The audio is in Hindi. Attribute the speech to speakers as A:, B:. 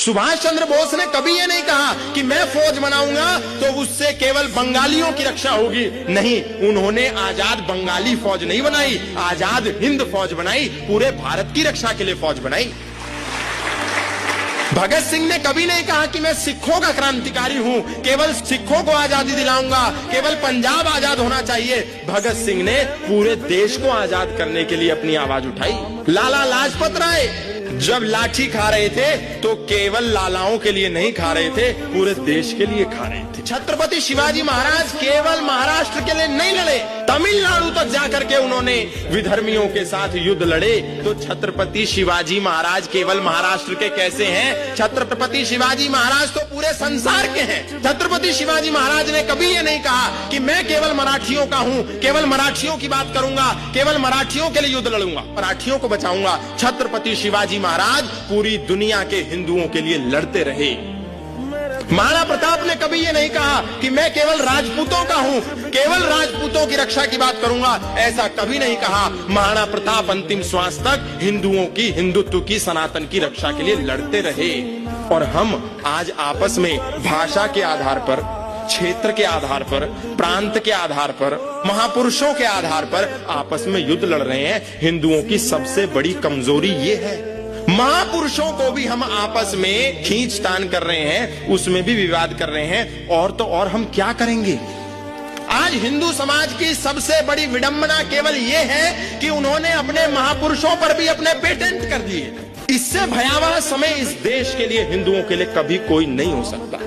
A: सुभाष चंद्र बोस ने कभी ये नहीं कहा कि मैं फौज बनाऊंगा तो उससे केवल बंगालियों की रक्षा होगी। नहीं, उन्होंने आजाद बंगाली फौज नहीं बनाई, आजाद हिंद फौज बनाई, पूरे भारत की रक्षा के लिए फौज बनाई। भगत सिंह ने कभी नहीं कहा कि मैं सिखों का क्रांतिकारी हूं, केवल सिखों को आजादी दिलाऊंगा, केवल पंजाब आजाद होना चाहिए। भगत सिंह ने पूरे देश को आजाद करने के लिए अपनी आवाज उठाई। लाला लाजपत राय जब लाठी खा रहे थे तो केवल लालाओं के लिए नहीं खा रहे थे, पूरे देश के लिए खा रहे थे। छत्रपति शिवाजी महाराज केवल महाराष्ट्र के लिए नहीं लड़े, तमिलनाडु तक जाकर के उन्होंने विधर्मियों के साथ युद्ध लड़े। तो छत्रपति शिवाजी महाराज केवल महाराष्ट्र के कैसे हैं? छत्रपति शिवाजी महाराज तो पूरे संसार के हैं। छत्रपति शिवाजी महाराज ने कभी ये नहीं कहा कि मैं केवल मराठियों का हूं, केवल मराठियों की बात करूंगा, केवल मराठियों के लिए युद्ध लड़ूंगा, मराठियों को बचाऊंगा। छत्रपति शिवाजी महाराज पूरी दुनिया के हिंदुओं के लिए लड़ते रहे। महाराणा प्रताप ने कभी ये नहीं कहा कि मैं केवल राजपूतों का हूं, केवल राजपूतों की रक्षा की बात करूंगा, ऐसा कभी नहीं कहा। महाराणा प्रताप अंतिम श्वास तक हिंदुओं की, हिंदुत्व की, सनातन की रक्षा के लिए लड़ते रहे। और हम आज आपस में भाषा के आधार पर, क्षेत्र के आधार पर, प्रांत के आधार पर, महापुरुषों के आधार पर आपस में युद्ध लड़ रहे हैं। हिंदुओं की सबसे बड़ी कमजोरी ये है, महापुरुषों को भी हम आपस में खींचतान कर रहे हैं, उसमें भी विवाद कर रहे हैं। और तो और हम क्या करेंगे? आज हिंदू समाज की सबसे बड़ी विडंबना केवल ये है कि उन्होंने अपने महापुरुषों पर भी अपने पेटेंट कर दिए। इससे भयावह समय इस देश के लिए, हिंदुओं के लिए कभी कोई नहीं हो सकता।